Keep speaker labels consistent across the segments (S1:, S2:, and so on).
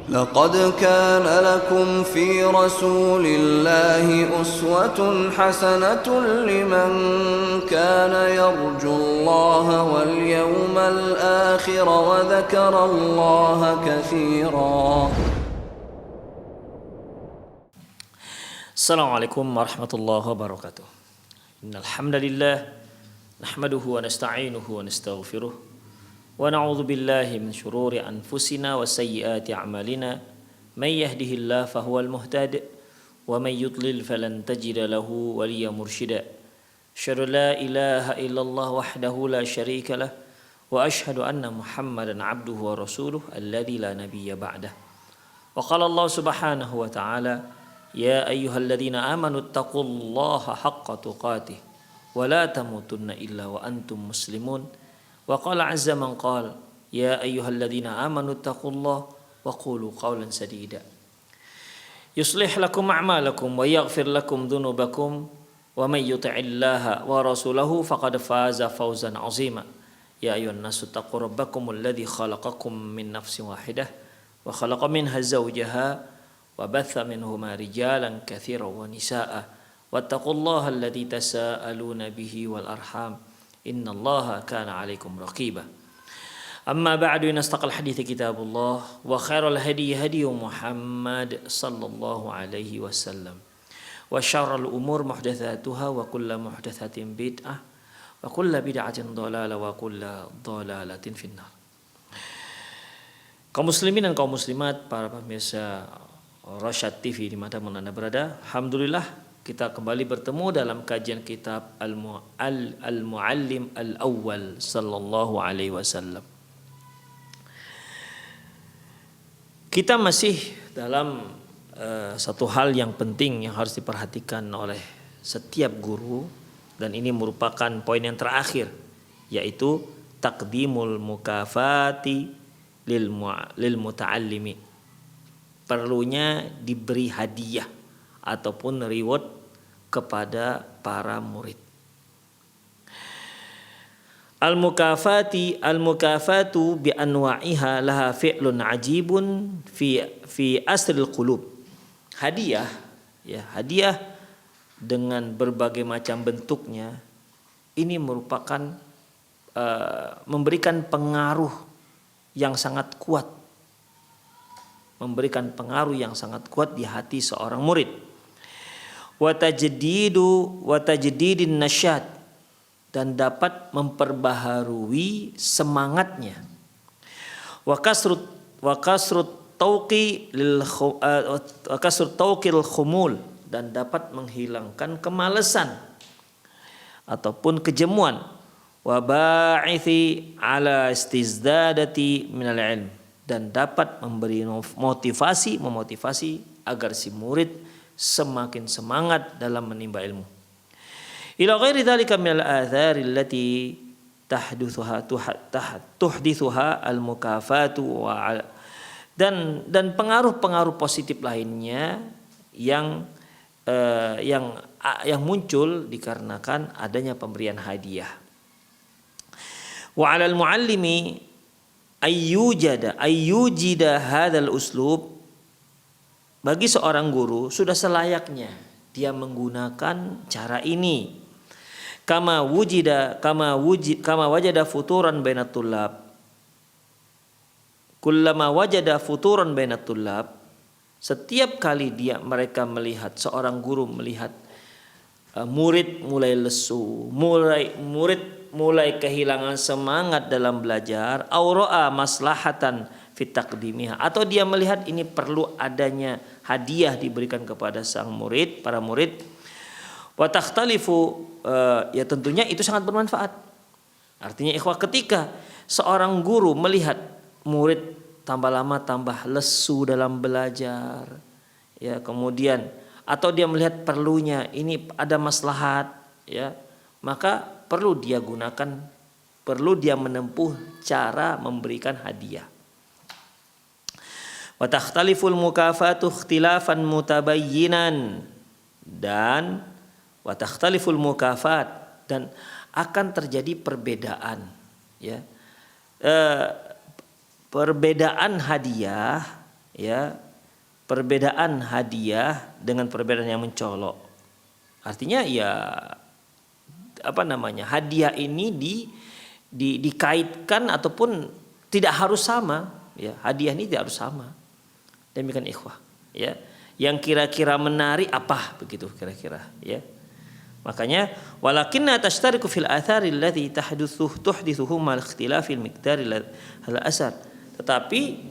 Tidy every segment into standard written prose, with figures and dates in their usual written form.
S1: لقد كان لكم في رسول الله أسوة حسنة لمن كان يرجو الله واليوم الآخر وذكر الله كثيرا.
S2: السلام عليكم ورحمة الله وبركاته. إن الحمد لله نحمده ونستعينه ونستغفره ونعوذ بالله من شرور أنفسنا وسيئات أعمالنا. من يهده الله فهو المهتد ومن يضلل فلن تجد له وليا مرشدا. أشهد أن لا إله إلا الله وحده لا شريك له وأشهد أن محمدا عبده ورسوله الذي لا نبي بعده. وقال الله سبحانه وتعالى: يا أيها الذين آمنوا اتقوا الله حق تقاته ولا تموتن إلا وأنتم مسلمون. وقال عز من قال: يا أيها الذين آمنوا اتقوا الله وقولوا قولا سديدا يصلح لكم أعمالكم ويغفر لكم ذنوبكم ومن يطع الله ورسوله فقد فاز فوزا عظيما. يا أيها الناس اتقوا ربكم الذي خلقكم من نفس واحدة وخلق منها زوجها وبث منهما رجالا كثيرا ونساء واتقوا الله الذي تساءلون به والأرحام إن الله كان عليكم رقيبا. أما بعد إن أصدق الحديث كتاب الله وخير الهدي هدي محمد صلى الله عليه وسلم وشر الأمور محدثاتها وكل محدثة بدعة وكل بدعة ضلالة وكل ضلالة في النار. Kaum muslimin dan kaum muslimat, para pemirsa Rasyad TV dimanapun Anda berada, alhamdulillah kita kembali bertemu dalam kajian kitab Al-Muallim Al-Awwal sallallahu alaihi wasallam. Kita masih dalam satu hal yang penting yang harus diperhatikan oleh setiap guru, dan ini merupakan poin yang terakhir, yaitu taqdimul mukafati lil muta'allimi. Perlunya diberi hadiah ataupun reward kepada para murid. Al-mukafatu bi anwa'iha laha fi'lun ajibun fi asril qulub. Hadiah, ya, hadiah dengan berbagai macam bentuknya ini merupakan memberikan pengaruh yang sangat kuat. Memberikan pengaruh yang sangat kuat di hati seorang murid. Wa tajdidin nasyad, dan dapat memperbaharui semangatnya. Wa kasrut tauqil khumul, dan dapat menghilangkan kemalasan ataupun kejemuan. Wa ba'ithi ala istizdadati minal ilm, dan dapat memberi memotivasi agar si murid semakin semangat dalam menimba ilmu. Ila ghairi dzalika minal athari allati tuhdithuha al-mukafatu dan pengaruh-pengaruh positif lainnya yang muncul dikarenakan adanya pemberian hadiah. Wa 'alal muallimi ayyujida hadzal uslub. Bagi seorang guru sudah selayaknya dia menggunakan cara ini. Kama wajada futuran bainat tullab. Kullama wajada futuran bainat tullab. Setiap kali mereka melihat, seorang guru melihat murid mulai lesu, murid mulai kehilangan semangat dalam belajar, aura'a maslahatan fit taqdimiha, atau dia melihat ini perlu adanya hadiah diberikan kepada sang murid, para murid, wa takhtalifu, ya tentunya itu sangat bermanfaat. Artinya ikhwah, ketika seorang guru melihat murid tambah lama tambah lesu dalam belajar, ya, kemudian atau dia melihat perlunya ini ada maslahat, ya, maka perlu dia menempuh cara memberikan hadiah. Wa takhtaliful mukafatu ikhtilafan mutabayyinan, dan wa takhtaliful mukafat, dan akan terjadi perbedaan, ya. Perbedaan hadiah ya perbedaan hadiah dengan perbedaan yang mencolok. Artinya ya hadiah ini dikaitkan ataupun tidak harus sama, ya hadiah ini tidak harus sama. Demikian ikhwah, ya yang kira-kira menarik apa begitu kira-kira, ya. Makanya walakinna tashtariku fil athari allati tuhdithuhu mal ikhtilafil miqdari al asar. Tetapi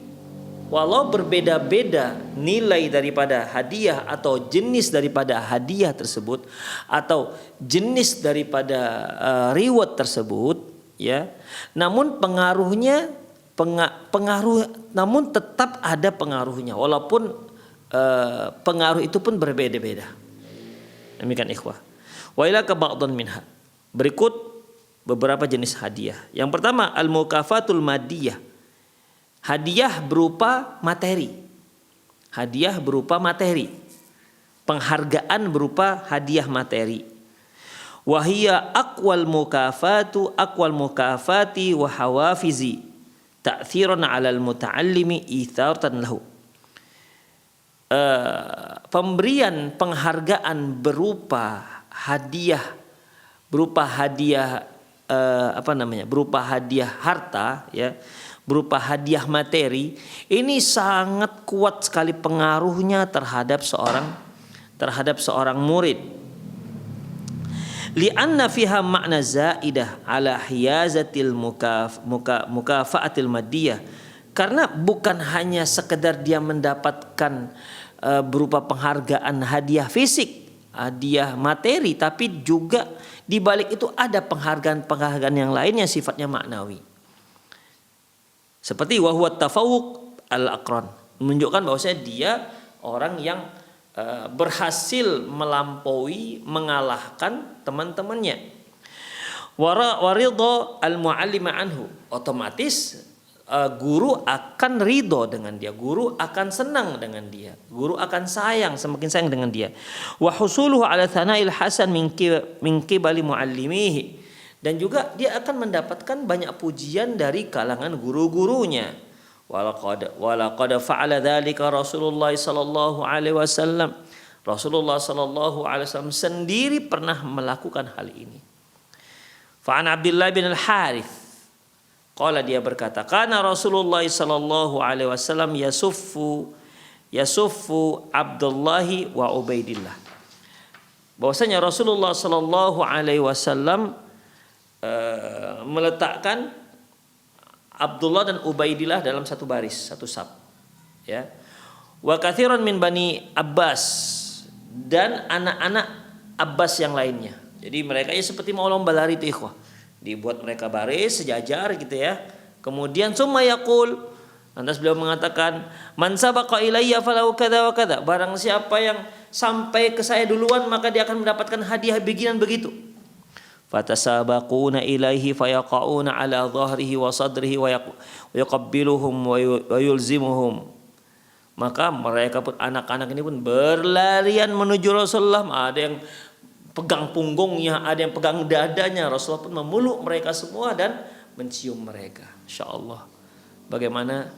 S2: walau berbeda-beda nilai daripada hadiah atau jenis daripada hadiah tersebut atau jenis daripada reward tersebut, ya, namun namun tetap ada pengaruhnya walaupun pengaruh itu pun berbeda-beda. Demikian ikhwah. Wa ilaka ba'dhan minha. Berikut beberapa jenis hadiah. Yang pertama al-mukafatul madiyah. Hadiah berupa materi. Hadiah berupa materi. Penghargaan berupa hadiah materi. Wahia aqwal mukafati wa hawafizi ta'thiran 'alal muta'allimi itharatan lahu. Pemberian penghargaan berupa hadiah berupa hadiah harta, ya, berupa hadiah materi, ini sangat kuat sekali pengaruhnya terhadap seorang murid. Li'anna fiha makna zaidah ala hiyazatil mukafaatil madiyah. Karena bukan hanya sekedar dia mendapatkan berupa penghargaan hadiah fisik, hadiah materi, tapi juga di balik itu ada penghargaan yang lainnya sifatnya maknawi. Seperti wa huwa tafawuq al-aqran, menunjukkan bahwasanya dia orang yang berhasil melampaui, mengalahkan teman-temannya. Waridho al-mu'allima anhu, otomatis guru akan ridho dengan dia, guru akan senang dengan dia, guru akan semakin sayang dengan dia. Wa husuluhu ala thana'il hasan min qibali muallimihi, dan juga dia akan mendapatkan banyak pujian dari kalangan guru-gurunya. Walaqad fa'ala dzalika Rasulullah sallallahu alaihi wasallam. Rasulullah sallallahu alaihi wasallam sendiri pernah melakukan hal ini. Fa'an Abdullah bin al-Harith qala, dia berkata, kana Rasulullah sallallahu alaihi wasallam yasuffu Abdullahi wa Ubaidillah. Bahwasanya Rasulullah sallallahu alaihi wasallam meletakkan Abdullah dan Ubaidillah dalam satu baris, satu saf, ya. Wa katsiran min bani Abbas, dan anak-anak Abbas yang lainnya. Jadi mereka ya seperti mau lomba lari itu ikhwah. Dibuat mereka baris sejajar gitu ya. Kemudian summa yaqul, lantas beliau mengatakan, man sabaqa ilayya falahu kadza wa kadza. Barang siapa yang sampai ke saya duluan maka dia akan mendapatkan hadiah beginian begitu. Fatasabaquna ilaihi fayaqauna ala dhahrihi wa sadrihi wa yaqabbiluhum wa yulzimuhum. Maka mereka pun, anak-anak ini pun berlarian menuju Rasulullah. Ada yang pegang punggungnya, ada yang pegang dadanya. Rasulullah pun memeluk mereka semua dan mencium mereka. Insyaallah, bagaimana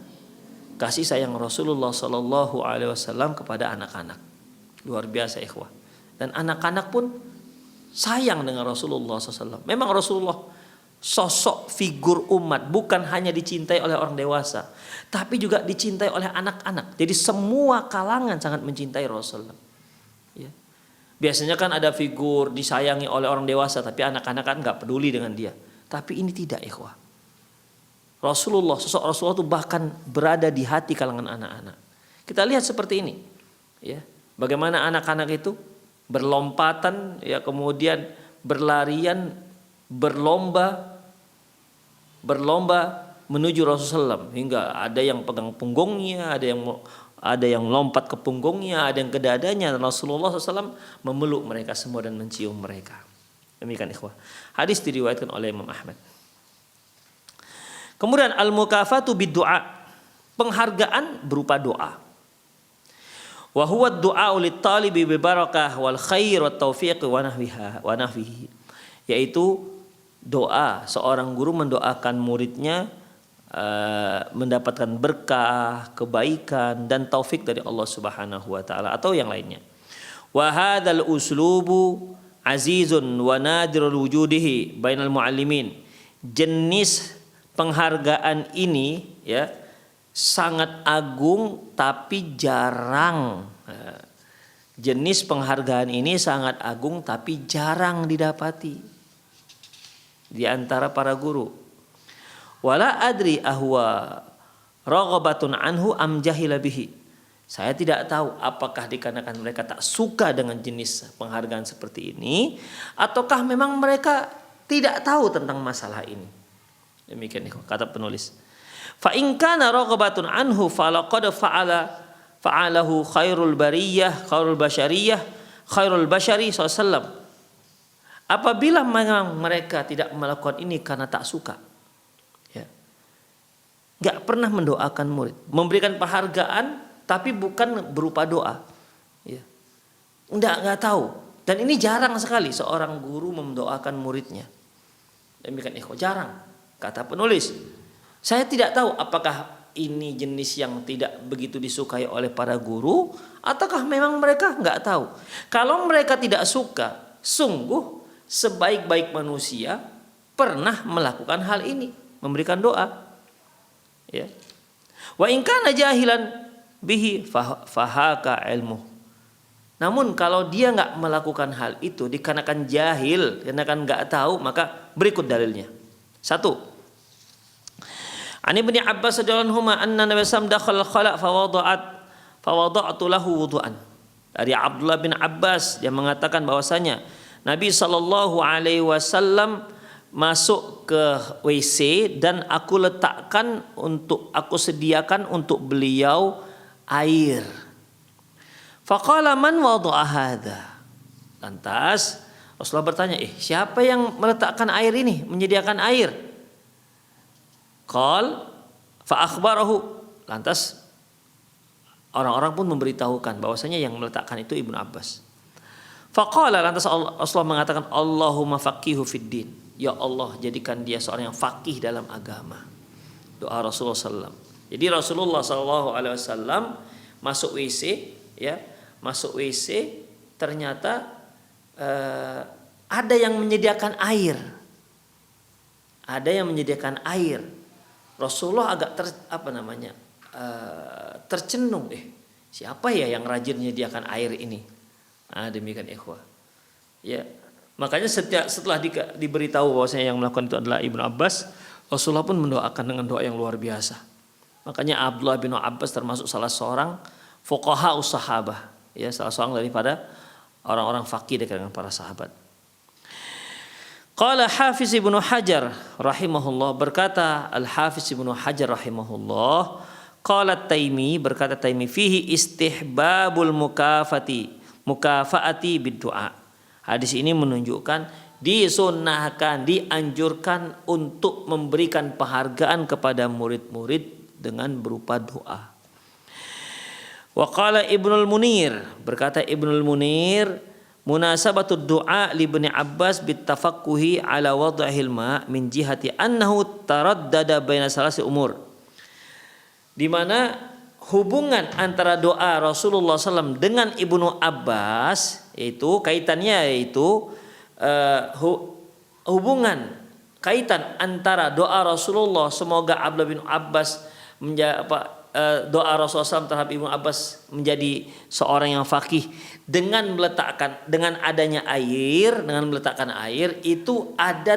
S2: kasih sayang Rasulullah sallallahu alaihi wasallam kepada anak-anak. Luar biasa ikhwah. Dan anak-anak pun sayang dengan Rasulullah SAW. Memang Rasulullah sosok figur umat, bukan hanya dicintai oleh orang dewasa, tapi juga dicintai oleh anak-anak. Jadi semua kalangan sangat mencintai Rasulullah. Ya. Biasanya kan ada figur disayangi oleh orang dewasa, tapi anak-anak kan nggak peduli dengan dia. Tapi ini tidak ikhwah. Rasulullah, sosok Rasulullah itu bahkan berada di hati kalangan anak-anak. Kita lihat seperti ini, ya. Bagaimana anak-anak itu berlompatan, ya, kemudian berlarian, berlomba menuju Rasulullah, hingga ada yang pegang punggungnya, ada yang lompat ke punggungnya, ada yang ke dadanya. Rasulullah SAW memeluk mereka semua dan mencium mereka. Demikian ikhwah. Hadis diriwayatkan oleh Imam Ahmad. Kemudian al-mukafatu bid-du'a, penghargaan berupa doa. Wa huwa ad-du'a lit-talibi bi barakah wal khair wat taufiq wa nahwihi, yaitu doa, seorang guru mendoakan muridnya mendapatkan berkah, kebaikan dan taufik dari Allah Subhanahu wa taala atau yang lainnya. Wa hadzal uslubu azizun wa nadirul wujudihi bainal muallimin. Jenis penghargaan ini ya sangat agung tapi jarang. Jenis penghargaan ini sangat agung tapi jarang didapati di antara para guru. Wala adri ahwa raghabatun anhu am jahila bihi. Saya tidak tahu apakah dikarenakan mereka tak suka dengan jenis penghargaan seperti ini ataukah memang mereka tidak tahu tentang masalah ini. Demikian kata penulis. Fa in kana raghabatun anhu falaqad fa'alahu khairul bariyah khairul bashari sallallahu. Apabila memang mereka tidak melakukan ini karena tak suka, gak pernah mendoakan murid, memberikan penghargaan tapi bukan berupa doa, ya. Nggak tahu. Dan ini jarang sekali seorang guru mendoakan muridnya. Demikian jarang. Kata penulis, saya tidak tahu apakah ini jenis yang tidak begitu disukai oleh para guru ataukah memang mereka nggak tahu. Kalau mereka tidak suka, sungguh sebaik-baik manusia pernah melakukan hal ini, memberikan doa. Ya. Wa in kana jahilan bihi fahaka ilmu. Namun kalau dia nggak melakukan hal itu dikarenakan jahil, dikarenakan nggak tahu, maka berikut dalilnya. 1. An Ibnu Abbas radhiyallahu anhu anna Nabi sallallahu dakhala al-khala fa wada'tu lahu wudu'an. Dari Abdullah bin Abbas yang mengatakan bahwasanya Nabi sallallahu alaihi wasallam masuk ke WC dan aku sediakan untuk beliau air. Faqala man wada'a hadza. Lantas Rasulullah bertanya, siapa yang meletakkan air ini, menyediakan air? Qal fa akhbarahu. Lantas orang-orang pun memberitahukan bahwasanya yang meletakkan itu Ibnu Abbas. Faqala, lantas Rasulullah mengatakan, Allahumma faqihu fid din. Ya Allah, jadikan dia seorang yang faqih dalam agama. Doa Rasulullah SAW. Jadi Rasulullah SAW masuk WC, ya, masuk WC ternyata ada yang menyediakan air. Ada yang menyediakan air. Rasulullah agak tercenung, siapa ya yang rajin menyediakan air ini? Demikian ikhwah. Ya. Makanya setelah diberitahu bahwasanya yang melakukan itu adalah Ibnu Abbas, Rasulullah pun mendoakan dengan doa yang luar biasa. Makanya Abdullah bin Abbas termasuk salah seorang fuqaha sahabah, ya, salah seorang daripada orang-orang faqih dengan para sahabat. Qala Hafiz Ibnu Hajar rahimahullah, berkata Al-Hafiz Ibnu Hajar rahimahullah, qala Taimi, berkata Taimi, fihi istihbabul mukafaati bid-du'a. Hadis ini menunjukkan disunnahkan, dianjurkan untuk memberikan penghargaan kepada murid-murid dengan berupa doa. Wa qala Ibnul Munir, berkata Ibnul Munir, munasabatud du'a li Ibni Abbas bitafaqquhi ala wad'ihil ma' min jihati annahu taraddada baina salasi umur. Di mana hubungan antara doa Rasulullah SAW dengan Ibnu Abbas itu kaitannya yaitu hubungan kaitan antara doa Rasulullah, semoga Abdullah bin Abbas doa Rasulullah SAW terhadap Ibnu Abbas menjadi seorang yang faqih dengan meletakkan air itu ada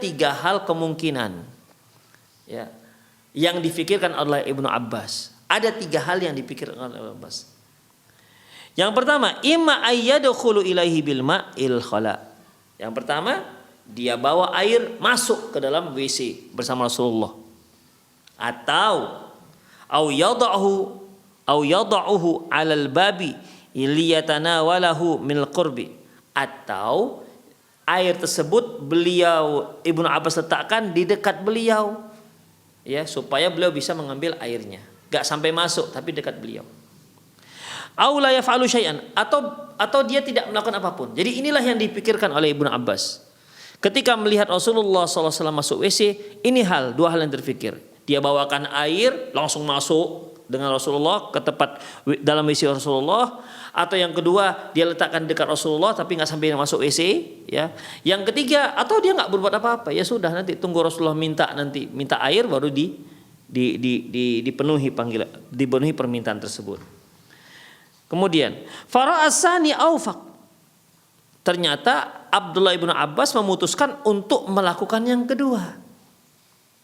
S2: tiga hal kemungkinan, ya, yang difikirkan oleh Ibnu Abbas. Ada 3 hal yang dipikirkan oleh Ibnu Abbas. Yang pertama, imma ayyadkhulu ilaihi bil ma'il khala. Yang pertama, dia bawa air masuk ke dalam WC bersama Rasulullah. Atau yada'uhu 'alal babi liyatanawalahu minal qurbi. Atau air tersebut Ibnu Abbas letakkan di dekat beliau, ya, supaya beliau bisa mengambil airnya. Gak sampai masuk tapi dekat beliau. Au la yaf'alu syai'an, atau dia tidak melakukan apapun. Jadi inilah yang dipikirkan oleh Ibnu Abbas. ketika melihat Rasulullah SAW masuk WC, ini dua hal yang terfikir. Dia bawakan air langsung masuk dengan Rasulullah ke tempat dalam WC Rasulullah, atau yang kedua dia letakkan dekat Rasulullah tapi nggak sampai masuk WC, ya. Yang ketiga, atau dia nggak berbuat apa-apa, ya sudah, nanti tunggu Rasulullah minta air baru dipenuhi permintaan tersebut. Kemudian fara'asani aufaq, ternyata Abdullah ibnu Abbas memutuskan untuk melakukan yang kedua,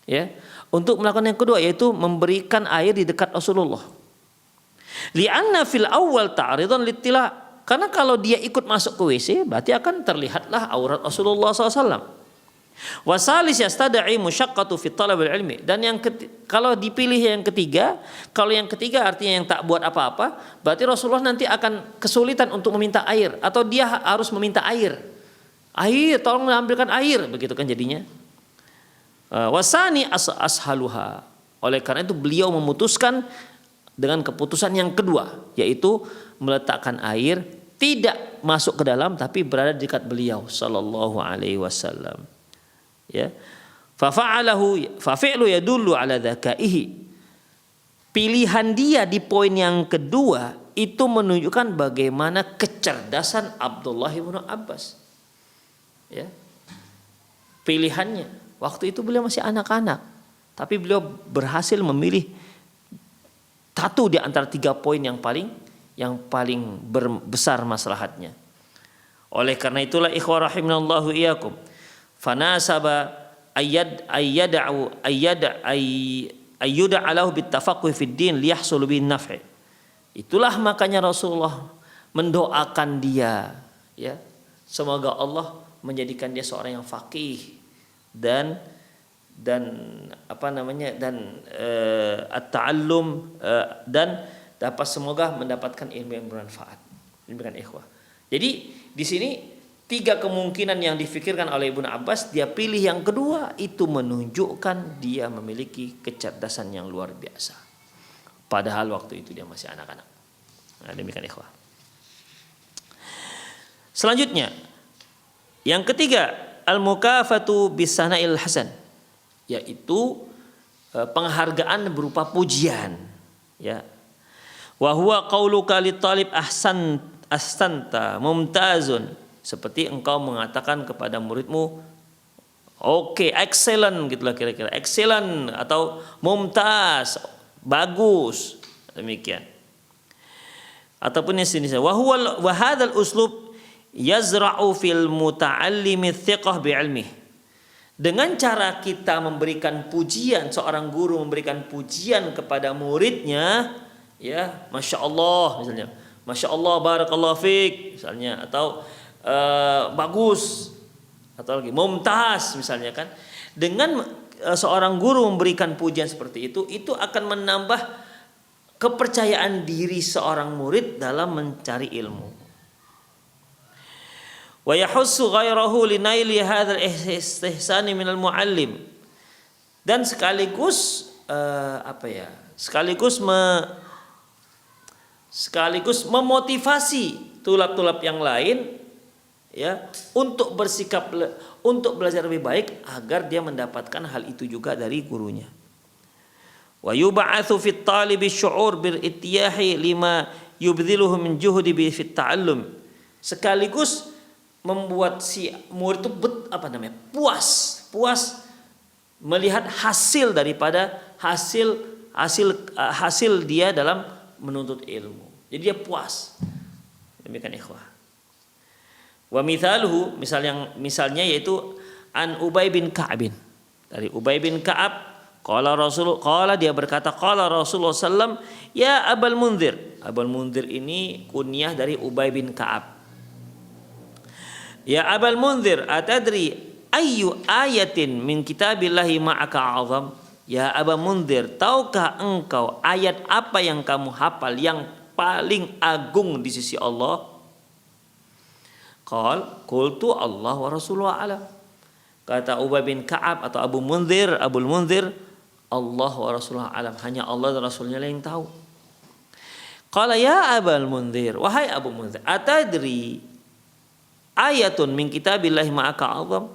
S2: ya, untuk melakukan yang kedua, yaitu memberikan air di dekat Rasulullah. Li'anna fil awal ta'ridun littila', karena kalau dia ikut masuk ke WC berarti akan terlihatlah aurat Rasulullah SAW. Wasalis yastad'i musyaqqatu fi talabil ilmi, dan kalau dipilih yang ketiga, kalau yang ketiga artinya yang tak buat apa-apa, berarti Rasulullah nanti akan kesulitan untuk meminta air, atau dia harus meminta air, tolong ambilkan air, begitu kan jadinya. Wasani ashaluha, oleh karena itu beliau memutuskan dengan keputusan yang kedua, yaitu meletakkan air tidak masuk ke dalam tapi berada di dekat beliau sallallahu alaihi wasallam, ya. Fafi'lu yadullu ala dzakaihi, pilihan dia di poin yang kedua itu menunjukkan bagaimana kecerdasan Abdullah bin Abbas, ya. Pilihannya waktu itu beliau masih anak-anak, tapi beliau berhasil memilih satu di antara 3 poin yang paling besar maslahatnya. Oleh karena itulah ikhwah rahimanallahu iyyakum, fanasaba ayyuda alahu bittafaqquh fid din liyahsul bin naf'i. Itulah makanya Rasulullah mendoakan dia, ya, semoga Allah menjadikan dia seorang yang faqih dan at-ta'allum, dan dapat semoga mendapatkan ilmu yang bermanfaat. Demikian ikhwah. Jadi di sini 3 kemungkinan yang difikirkan oleh Ibnu Abbas, dia pilih yang kedua, itu menunjukkan dia memiliki kecerdasan yang luar biasa. Padahal waktu itu dia masih anak-anak. Nah, demikian ikhwah. Selanjutnya, yang ketiga, al-mukafatu bisana'il hasan, yaitu penghargaan berupa pujian, ya. Wa huwa qauluka li talib ahsanta mumtazun, seperti engkau mengatakan kepada muridmu, oke, excellent, gitulah kira-kira, excellent atau mumtaz, bagus, demikian. Ataupun yang sini, wa hadzal uslub yazra'u fil muta'allimi thiqah bi ilmihi. Dengan cara kita memberikan pujian, seorang guru memberikan pujian kepada muridnya, ya, masya Allah misalnya, masya Allah, barakallahu fiik misalnya, atau bagus, atau lagi mumtaz misalnya kan. Dengan seorang guru memberikan pujian seperti itu akan menambah kepercayaan diri seorang murid dalam mencari ilmu. Wa yahussu ghairahu linaili hadzal istihsani minal muallim, dan sekaligus sekaligus memotivasi tulab-tulab yang lain, ya, untuk belajar lebih baik agar dia mendapatkan hal itu juga dari gurunya. Wa yub'atsu fit talibi syu'ur bil ittiyahi lima yubdhiluhu min juhdi bi fit ta'allum, sekaligus membuat si murid itu puas melihat hasil daripada hasil dia dalam menuntut ilmu. Jadi dia puas. Demikian ikhwah. Wa mithaluhu, misalnya yaitu an Ubay bin Ka'ab. Dari Ubay bin Ka'ab, qala dia berkata, qala Rasulullah sallam, ya Abul Munzir. Abul Munzir ini kunyah dari Ubay bin Ka'ab. Ya Abul Munzir, atadri ayyu ayatin min kitabillahi ma'aka azam? Ya Abul Munzir, tahukah engkau ayat apa yang kamu hafal yang paling agung di sisi Allah? Qultu Allah wa Rasulullah alam. Kata Ubay bin Ka'ab atau Abul Munzir, Allah wa Rasulullah alam, hanya Allah dan Rasulnya yang tahu. Qala ya Abul Munzir, wahai Abu Munzir, atadri ayatun min kitabillahi ma'aka azam?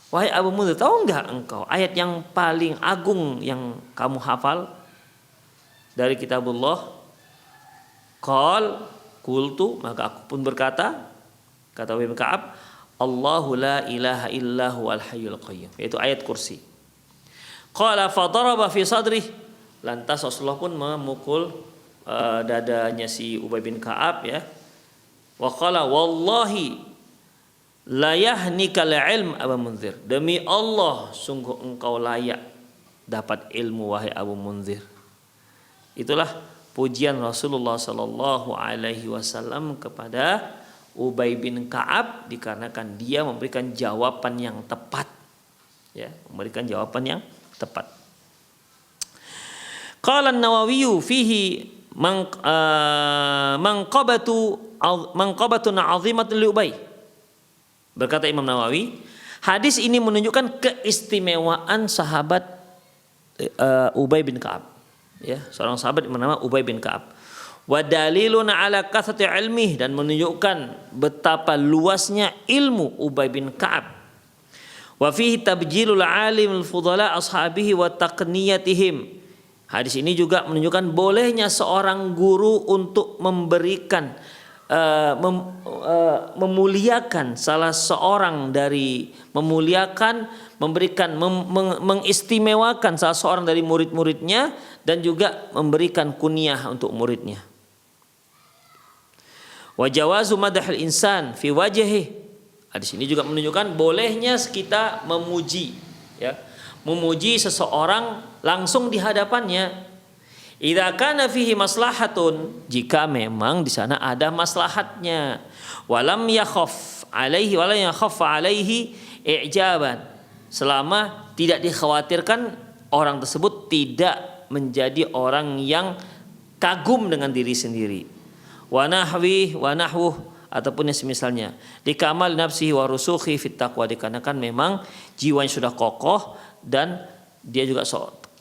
S2: Wahai Abu Munzir, tahu enggak engkau ayat yang paling agung yang kamu hafal dari kitabullah? Qultu, maka aku pun berkata, kata Ubay bin Ka'ab, Allahu la ilaha illa huwal hayyul qayyum, yaitu ayat kursi. Qala fadaraba fi sadrih, lantas Rasulullah pun memukul dadanya si Ubay bin Ka'ab, ya. Wa qala wallahi la yahnikal ilm Abu Munzir, demi Allah sungguh engkau layak dapat ilmu wahai Abu Munzir. Itulah pujian Rasulullah sallallahu alaihi wasallam kepada Ubay bin Ka'ab dikarenakan dia memberikan jawaban yang tepat, ya, memberikan jawaban yang tepat. Qala an-Nawawi fihi manqabatun 'azimatun li Ubay. Berkata Imam Nawawi, hadis ini menunjukkan keistimewaan sahabat Ubay bin Ka'ab, ya, seorang sahabat bernama Ubay bin Ka'ab. Wa dalilun ala kathrati ilmih, dan menunjukkan betapa luasnya ilmu Ubay bin Ka'ab. Wa fihi tabjilul alim al-fudala ashabihi wa taqniyatihim. Hadis ini juga menunjukkan bolehnya seorang guru untuk memberikan memuliakan salah seorang dari mengistimewakan salah seorang dari murid-muridnya dan juga memberikan kunyah untuk muridnya. Wa jawazu madhal insan fi wajhihi. Hadis ini juga menunjukkan bolehnya kita memuji, ya, memuji seseorang langsung di hadapannya. Idza kana fihi maslahatun, jika memang di sana ada maslahatnya. Walam yakhaf alaihi walam yakhaf alaihi i'jaban, selama tidak dikhawatirkan orang tersebut tidak menjadi orang yang kagum dengan diri sendiri. Wa nahwuh ataupun yang semisalnya. Dikamal nafsihi wa rusukhi fit taqwa, dikarenakan memang jiwanya sudah kokoh dan dia juga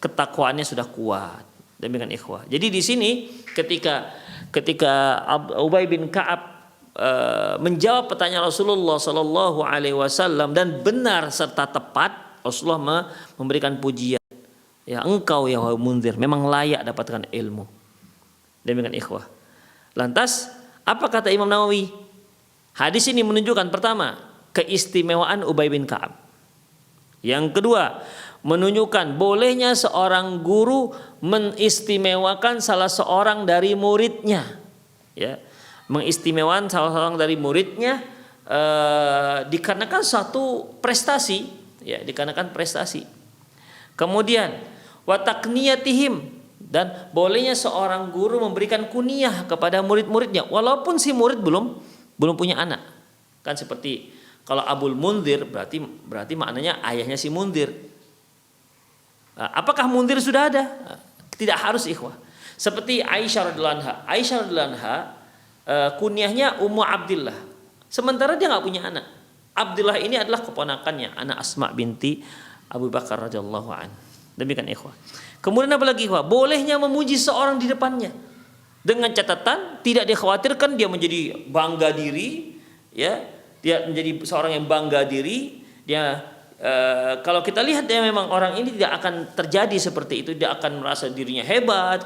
S2: ketakwaannya sudah kuat. Demikian ikhwah. Jadi di sini ketika Ubay bin Ka'ab menjawab pertanyaan Rasulullah sallallahu alaihi wasallam dan benar serta tepat, Rasulullah memberikan pujian. Ya, engkau ya wahai Munzir memang layak dapatkan ilmu. Demikian ikhwah. Lantas apa kata Imam Nawawi? Hadis ini menunjukkan pertama keistimewaan Ubay bin Ka'ab. Yang kedua, menunjukkan bolehnya seorang guru mengistimewakan salah seorang dari muridnya, ya, mengistimewakan salah seorang dari muridnya dikarenakan suatu prestasi, ya, dikarenakan prestasi. Kemudian wa taqniyatihim, dan bolehnya seorang guru memberikan kunyah kepada murid-muridnya walaupun si murid belum punya anak. Kan seperti kalau Abul Munzir berarti maknanya ayahnya si Munzir. Apakah Munzir sudah ada? Tidak harus ikhwah. Seperti Aisyah radhiyallahu anha. Aisyah radhiyallahu anha kunyahnya Ummu Abdillah. Sementara dia nggak punya anak. Abdillah ini adalah keponakannya, anak Asma binti Abu Bakar radhiyallahu an. Demikian ikhwah. Kemudian apa lagi ikhwah? Bolehnya memuji seorang di depannya. Dengan catatan tidak dikhawatirkan dia menjadi bangga diri, ya. Dia menjadi seorang yang bangga diri, dia kalau kita lihat ya memang orang ini tidak akan terjadi seperti itu, tidak akan merasa dirinya hebat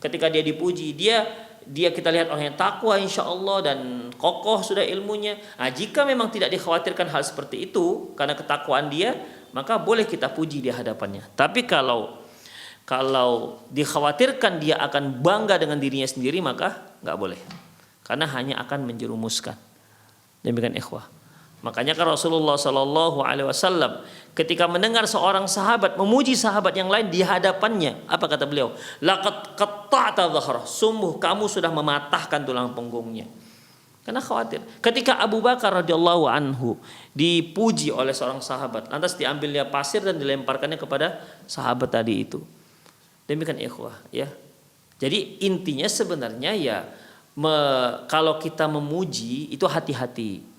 S2: ketika dia dipuji, dia kita lihat orang yang takwa insyaallah dan kokoh sudah ilmunya. Nah, jika memang tidak dikhawatirkan hal seperti itu karena ketakwaan dia, maka boleh kita puji di hadapannya. Tapi kalau dikhawatirkan dia akan bangga dengan dirinya sendiri, maka nggak boleh, karena hanya akan menjerumuskan. Demikian ikhwah. Makanya kan Rasulullah Sallallahu Alaihi Wasallam ketika mendengar seorang sahabat memuji sahabat yang lain di hadapannya, apa kata beliau? Laqad qatta'ta dhahrah, sungguh kamu sudah mematahkan tulang punggungnya. Karena khawatir. Ketika Abu Bakar radhiyallahu anhu dipuji oleh seorang sahabat, lantas diambilnya pasir dan dilemparkannya kepada sahabat tadi itu. Demikian ikhwah, ya. Jadi intinya sebenarnya ya kalau kita memuji itu hati-hati.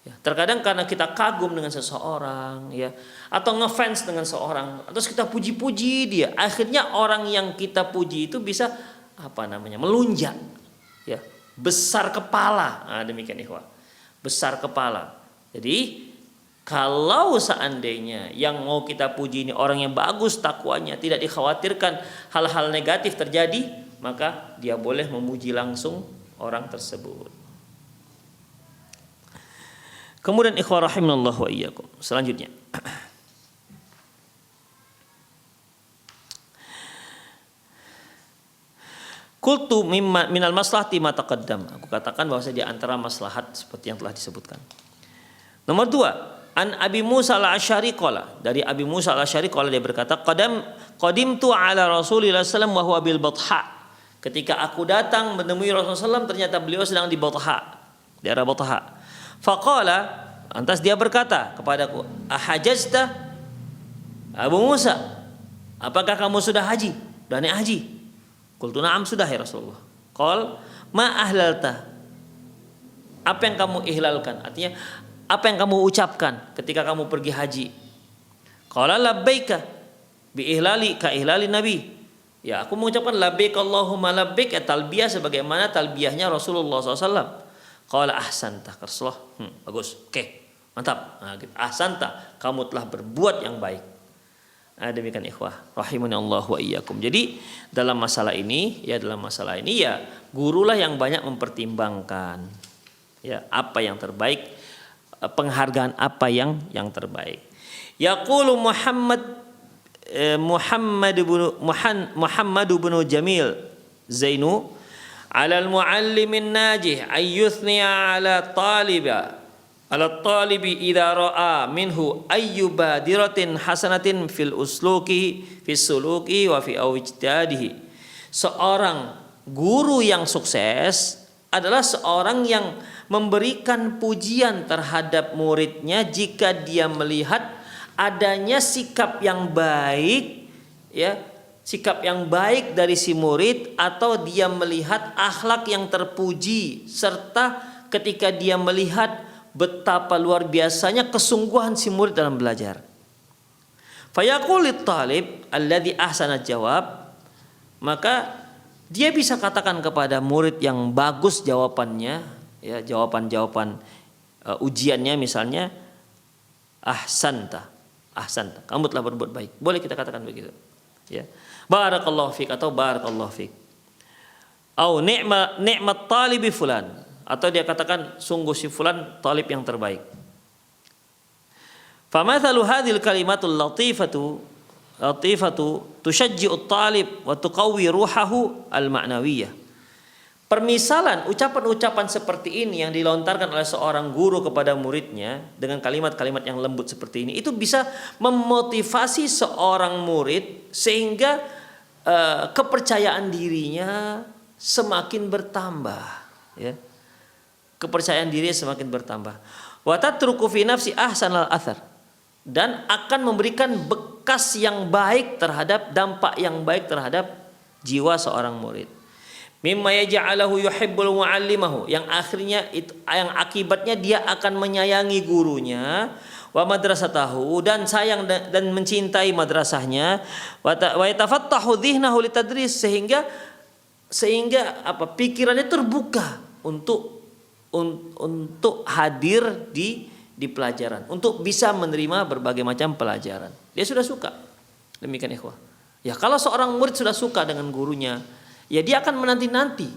S2: Ya, terkadang karena kita kagum dengan seseorang, ya, atau ngefans dengan seorang, terus kita puji-puji dia, akhirnya orang yang kita puji itu bisa melunjak, ya, besar kepala. Nah, demikian ikhwah, besar kepala. Jadi Kalau seandainya yang mau kita puji ini orang yang bagus takwanya, tidak dikhawatirkan hal-hal negatif terjadi, maka dia boleh memuji langsung orang tersebut. Kemudian ikhwah rahimanallah wa iyyakum. Selanjutnya, qultu minal maslahati ma taqaddam. Aku katakan bahwa di antara maslahat seperti yang telah disebutkan. Nomor 2, an Abi Musa al-Asy'ari qala, dari Abi Musa al-Asy'ari qala dia berkata, qadimtu ala Rasulillah sallallahu wa huwa bil Batha. Ketika aku datang menemui Rasulullah SAW, ternyata beliau sedang di Batha, daerah Batha. Faqala, lantas dia berkata kepadaku, ahajajta Abu Musa, apakah kamu sudah haji? Sudah naik haji? Qultu na'am, sudah ya Rasulullah. Qal ma ahlalta, apa yang kamu ihlalkan? Artinya apa yang kamu ucapkan ketika kamu pergi haji? Qala labbaika bi ihlali ka ihlali nabi. Ya, aku mengucapkan labbaik Allahumma labbaik, ya talbiyah sebagaimana talbiyahnya Rasulullah SAW. Qala ahsanta Rasulullah. Bagus. Oke. Mantap. Nah, gitu. Ahsanta, kamu telah berbuat yang baik. Nah, demikian ikhwah rahimani Allah wa iyyakum. Jadi dalam masalah ini ya gurulah yang banyak mempertimbangkan ya apa yang terbaik, penghargaan apa yang terbaik. Yaqulu Muhammad bin Jamil Zainu ala al-muallimin najih ayyuthniya ala talibi idza ra'a minhu ayyubadiratin hasanatin fil suluki wa fi awjadihi. Seorang guru yang sukses adalah seorang yang memberikan pujian terhadap muridnya jika dia melihat adanya sikap yang baik, ya, sikap yang baik dari si murid, atau dia melihat akhlak yang terpuji, serta ketika dia melihat betapa luar biasanya kesungguhan si murid dalam belajar. Fayaqulit talib alladhi ahsana jawab, maka dia bisa katakan kepada murid yang bagus jawabannya, ya, jawaban ujiannya misalnya, ahsanta, kamu telah berbuat baik. Boleh kita katakan begitu, ya. Barakallahu fik atau barakallahu fik. Au ni'mat talibi fulan, atau dia katakan sungguh si fulan talib yang terbaik. Famathalu hadhil kalimatul latifatu tushajji'ut talib wa tuqawwi ruhahu al-ma'nawiyyah. Permisalan ucapan-ucapan seperti ini yang dilontarkan oleh seorang guru kepada muridnya dengan kalimat-kalimat yang lembut seperti ini, itu bisa memotivasi seorang murid sehingga kepercayaan dirinya semakin bertambah, ya. Kepercayaan diri semakin bertambah. Wa tatruku fi nafsi ahsanal athar, dan akan memberikan bekas yang baik terhadap, dampak yang baik terhadap jiwa seorang murid. Mimma yaj'alahu yuhibbul muallimahu, yang akhirnya itu, yang akibatnya dia akan menyayangi gurunya, wa madrasatahu, dan sayang dan mencintai madrasahnya, wa yatafattahu dhihnahu litadris, sehingga pikirannya terbuka untuk hadir di pelajaran, untuk bisa menerima berbagai macam pelajaran. Dia sudah suka. Demikian ikhwah. Ya, kalau seorang murid sudah suka dengan gurunya, ya dia akan menanti-nanti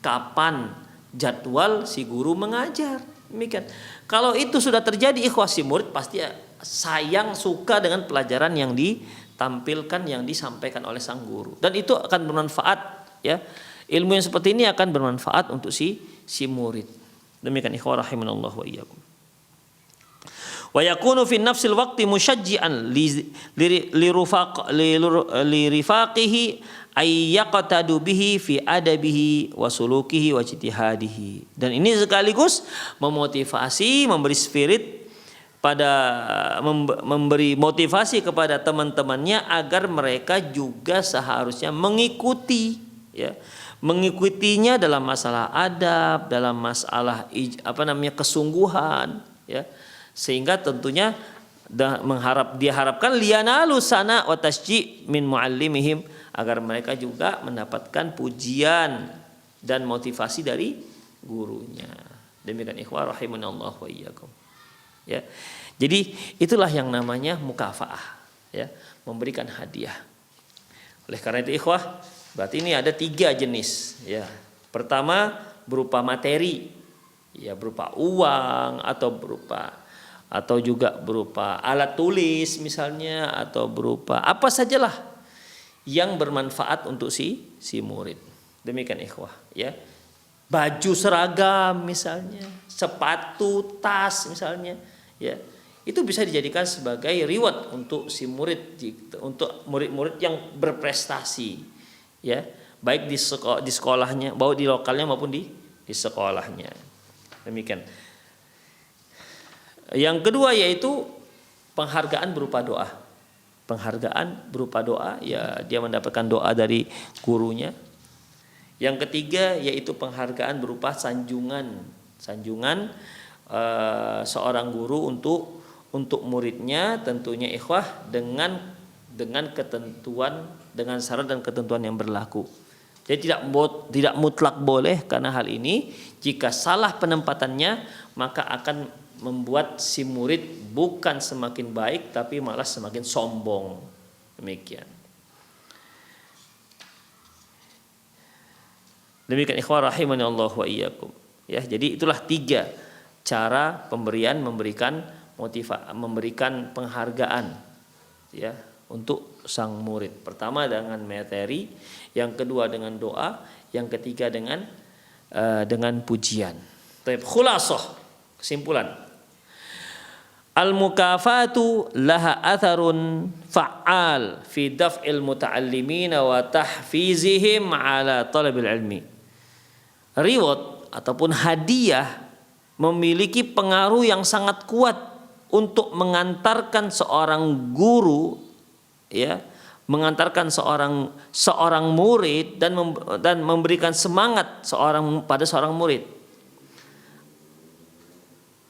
S2: kapan jadwal si guru mengajar. Demikian. Kalau itu sudah terjadi ikhwah, si murid pasti sayang, suka dengan pelajaran yang ditampilkan, yang disampaikan oleh sang guru, dan itu akan bermanfaat, ya. Ilmu yang seperti ini akan bermanfaat untuk si murid. Demikian ikhwah rahimanallah wa iyyakum. Wa yakunu fi nafsil waqti musyajji'an li rifaqihi ay yaqtadu bihi fi adabihi wa sulukihi wa ijtihadihi. Dan ini sekaligus memotivasi, memberi spirit memberi motivasi kepada teman-temannya agar mereka juga seharusnya mengikutinya dalam masalah adab, dalam masalah kesungguhan, ya. Sehingga tentunya diharapkan liyanalu sana wa tasji' min muallimihim, agar mereka juga mendapatkan pujian dan motivasi dari gurunya. Demikian ikhwah rahimanallah wa iyyakum. Ya. Jadi itulah yang namanya mukafaah, ya, memberikan hadiah. Oleh karena itu ikhwah, berarti ini ada 3 jenis, ya. Pertama berupa materi, ya, berupa uang atau juga berupa alat tulis misalnya, atau berupa apa sajalah yang bermanfaat untuk si murid. Demikian ikhwah, ya. Baju seragam misalnya, sepatu, tas misalnya, ya. Itu bisa dijadikan sebagai reward untuk si murid, untuk murid-murid yang berprestasi, ya. Baik di sekolahnya, baik di lokalnya maupun di sekolahnya. Demikian. Yang kedua yaitu penghargaan berupa doa. Penghargaan berupa doa, ya, dia mendapatkan doa dari gurunya. Yang ketiga yaitu penghargaan berupa sanjungan seorang guru untuk muridnya, tentunya ikhwah dengan ketentuan, dengan syarat dan ketentuan yang berlaku. Jadi tidak mutlak boleh, karena hal ini jika salah penempatannya maka akan membuat si murid bukan semakin baik tapi malah semakin sombong. Demikian. Demikian ikhwah rahimani Allah wa iyyakum. Ya, jadi itulah 3 cara memberikan penghargaan, ya, untuk sang murid. Pertama dengan materi, yang kedua dengan doa, yang ketiga dengan pujian. Tapi khulasah, kesimpulan. Al-mukafatu laha atharun fa'al fi daf'il muta'allimina wa tahfizihim ala talabil ilmi. Reward ataupun hadiah memiliki pengaruh yang sangat kuat untuk mengantarkan seorang guru, ya, mengantarkan seorang murid dan memberikan semangat pada seorang murid.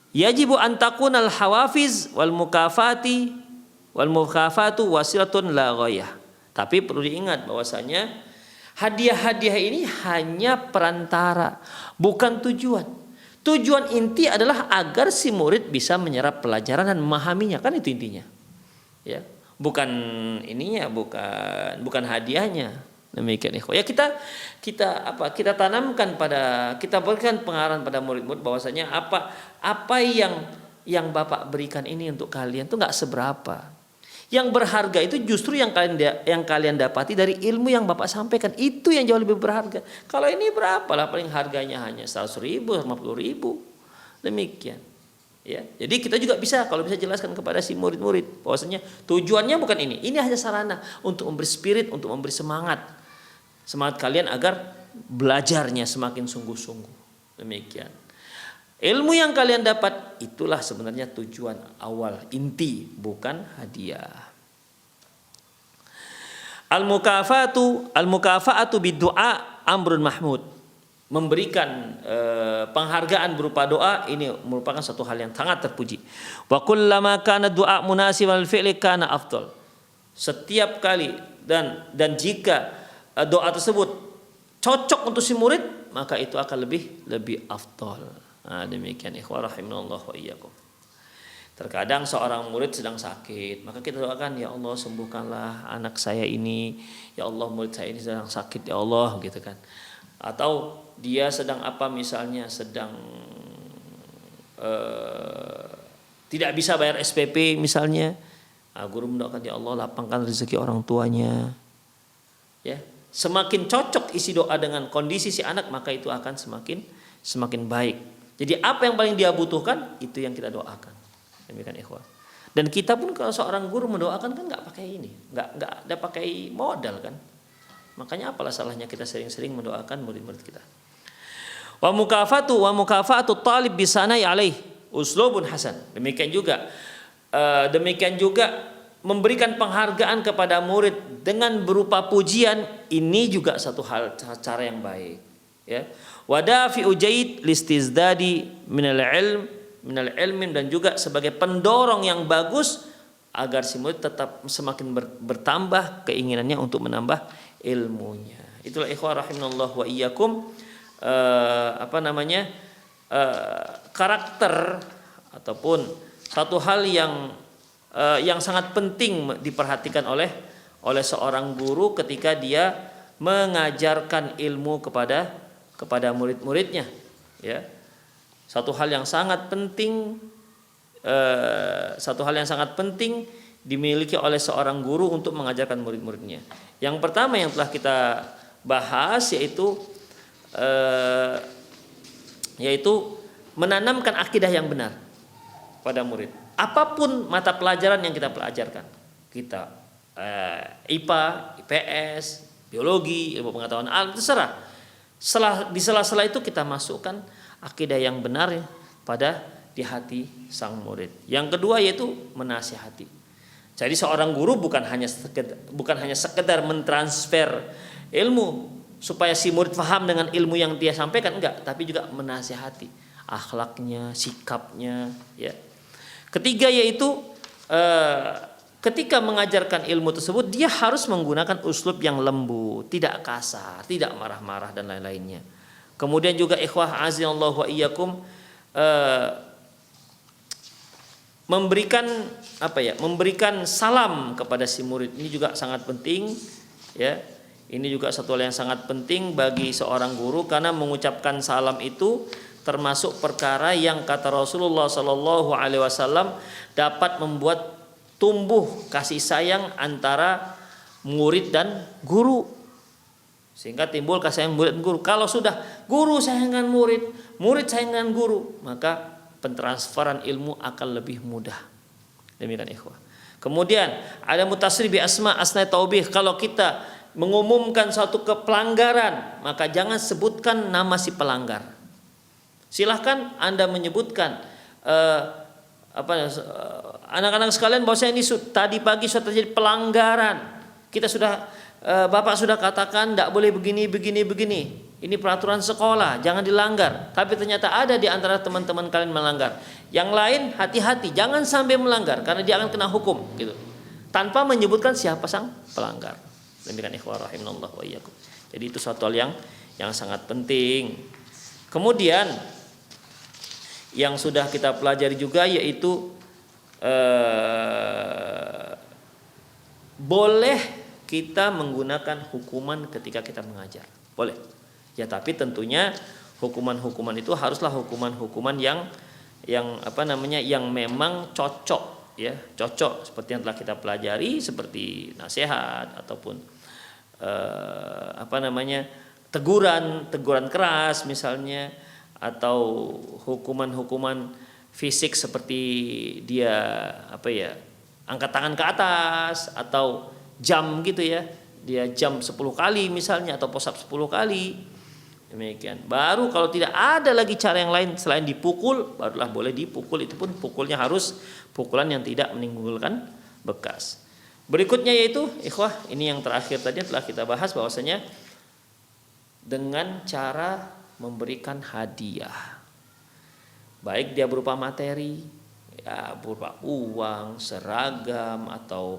S2: Yajibu an takunal hawafiz wal mukafatu wasilatun la ghayah. Tapi perlu diingat bahwasanya hadiah-hadiah ini hanya perantara, bukan tujuan. Tujuan inti adalah agar si murid bisa menyerap pelajaran dan memahaminya, kan itu intinya. Ya, bukan hadiahnya. Demikian ikhwah. Ya, kita tanamkan kita berikan pengarahan pada murid-murid bahwasanya apa yang Bapak berikan ini untuk kalian itu enggak seberapa. Yang berharga itu justru yang kalian dapati dari ilmu yang Bapak sampaikan, itu yang jauh lebih berharga. Kalau ini berapa lah, paling harganya hanya 100.000, 50.000. Demikian. Ya, jadi kita juga kalau bisa jelaskan kepada si murid-murid bahwasanya tujuannya bukan ini. Ini hanya sarana untuk memberi spirit, untuk memberi semangat kalian agar belajarnya semakin sungguh-sungguh. Demikian. Ilmu yang kalian dapat itulah sebenarnya tujuan awal, inti, bukan hadiah. Al-mukafa'atu bid-du'a amrun mahmud. Memberikan penghargaan berupa doa ini merupakan satu hal yang sangat terpuji. Wa kullama kana du'a munasiban lil fi'li kana afdal. Setiap kali dan jika doa tersebut cocok untuk si murid, maka itu akan lebih afdal. Nah, demikian ikhwah rahimanallah wa iyyakum. Terkadang seorang murid sedang sakit, maka kita doakan, ya Allah sembuhkanlah anak saya ini, ya Allah murid saya ini sedang sakit, ya Allah, gitu kan. Atau dia sedang tidak bisa bayar SPP misalnya, guru mendoakan, ya Allah lapangkan rezeki orang tuanya. Ya, semakin cocok isi doa dengan kondisi si anak, maka itu akan semakin baik. Jadi apa yang paling dia butuhkan itu yang kita doakan. Demikian ikhwah. Dan kita pun kalau seorang guru mendoakan kan nggak pakai ini, nggak ada pakai modal kan. Makanya apalah salahnya kita sering-sering mendoakan murid-murid kita. Wa mukafatu talib bisanai alaih uslubun hasan. Demikian juga memberikan penghargaan kepada murid dengan berupa pujian, ini juga satu cara yang baik. Ya. Wadafi ujaid listizdadi minal ilm, dan juga sebagai pendorong yang bagus agar si murid tetap semakin bertambah keinginannya untuk menambah ilmunya. Itulah ikhwah rahimanallah wa iyyakum karakter ataupun satu hal yang sangat penting diperhatikan oleh seorang guru ketika dia mengajarkan ilmu kepada murid-muridnya, ya. Satu hal yang sangat penting dimiliki oleh seorang guru untuk mengajarkan murid-muridnya. Yang pertama yang telah kita bahas yaitu menanamkan akidah yang benar pada murid. Apapun mata pelajaran yang kita pelajarkan, kita IPA, IPS, biologi, ilmu pengetahuan alam, terserah. Di sela-sela itu kita masukkan akidah yang benar pada di hati sang murid. Yang kedua yaitu menasihati. Jadi seorang guru bukan hanya sekedar mentransfer ilmu supaya si murid paham dengan ilmu yang dia sampaikan, enggak, tapi juga menasihati akhlaknya, sikapnya, ya. Ketiga yaitu ketika mengajarkan ilmu tersebut dia harus menggunakan uslub yang lembut, tidak kasar, tidak marah-marah dan lain-lainnya. Kemudian juga ikhwah azanallahu wa iyyakum, memberikan salam kepada si murid ini juga sangat penting, ya. Ini juga satu hal yang sangat penting bagi seorang guru, karena mengucapkan salam itu termasuk perkara yang kata Rasulullah Shallallahu Alaihi Wasallam dapat membuat tumbuh kasih sayang antara murid dan guru, sehingga timbul kasih sayang murid dan guru. Kalau sudah guru sayangkan murid, murid sayangkan guru, maka pentransferan ilmu akan lebih mudah. Demikian ikhwah. Kemudian ada mutasri bi asma asna taubih. Kalau kita mengumumkan suatu kepelanggaran, maka jangan sebutkan nama si pelanggar. Silahkan Anda menyebutkan anak-anak sekalian bahwa ini tadi pagi sudah terjadi pelanggaran. Kita sudah Bapak sudah katakan tidak boleh begini. Ini peraturan sekolah, jangan dilanggar. Tapi ternyata ada di antara teman-teman kalian melanggar. Yang lain hati-hati, jangan sampai melanggar karena dia akan kena hukum, gitu. Tanpa menyebutkan siapa sang pelanggar. Demikian ikhwah rahimanallah wa iyyakum. Jadi itu suatu hal yang sangat penting. Kemudian yang sudah kita pelajari juga yaitu boleh kita menggunakan hukuman ketika kita mengajar. Boleh. Ya, tapi tentunya hukuman-hukuman itu haruslah hukuman-hukuman yang memang cocok, ya, cocok seperti yang telah kita pelajari, seperti nasihat ataupun teguran keras misalnya, atau hukuman-hukuman fisik seperti dia angkat tangan ke atas atau jam gitu ya, dia jam 10 kali misalnya atau push up 10 kali. Demikian. Baru kalau tidak ada lagi cara yang lain selain dipukul, barulah boleh dipukul. Itu pun pukulnya harus pukulan yang tidak menimbulkan bekas. Berikutnya yaitu ikhwah, ini yang terakhir tadi telah kita bahas bahwasanya dengan cara memberikan hadiah. Baik dia berupa materi, ya, berupa uang, seragam atau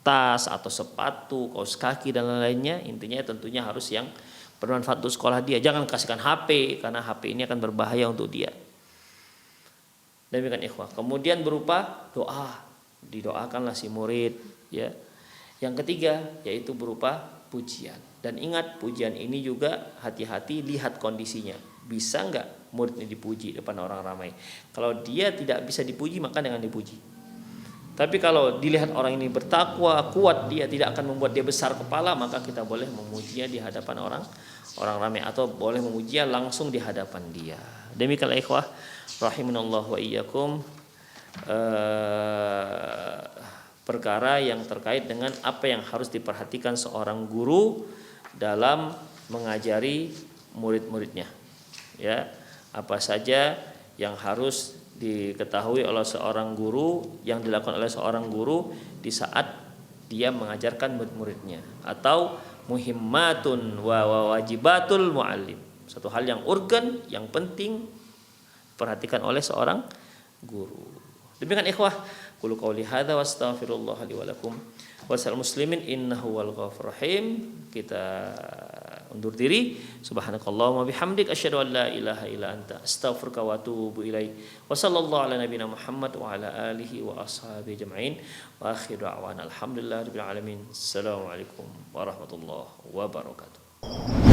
S2: tas atau sepatu, kaos kaki dan lain-lainnya. Intinya tentunya harus yang bermanfaat untuk sekolah dia. Jangan kasihkan HP karena HP ini akan berbahaya untuk dia. Demikian ikhwah. Kemudian berupa doa, didoakanlah si murid, ya. Yang ketiga yaitu berupa pujian. Dan ingat, pujian ini juga hati-hati lihat kondisinya. Bisa enggak murid ini dipuji depan orang ramai? Kalau dia tidak bisa dipuji maka jangan dipuji. Tapi kalau dilihat orang ini bertakwa, kuat, dia tidak akan membuat dia besar kepala, maka kita boleh memujinya di hadapan orang ramai, atau boleh memujinya langsung di hadapan dia. Demikianlah ikhwah rahimanallah wa iyyakum, perkara yang terkait dengan apa yang harus diperhatikan seorang guru dalam mengajari murid-muridnya. Ya, apa saja yang harus diketahui oleh seorang guru, yang dilakukan oleh seorang guru di saat dia mengajarkan murid-muridnya, atau muhimmatun wa wajibatul muallim, satu hal yang urgen, yang penting perhatikan oleh seorang guru. Demikian ikhwah, qul qouli hadza wastaghfirullah li wa lakum wa sal muslimin innahu wal ghafurur rahim. Kita undur diri. Subhanakallahumma bihamdik asyhadu an la ilaha illa anta astaghfiruka wa atubu ilaik. Wa sallallahu ala nabiyina Muhammad wa ala alihi wa ashabihi ajma'in. Wa akhiru da'wana alhamdulillahi rabbil alamin. Assalamualaikum warahmatullahi wabarakatuh.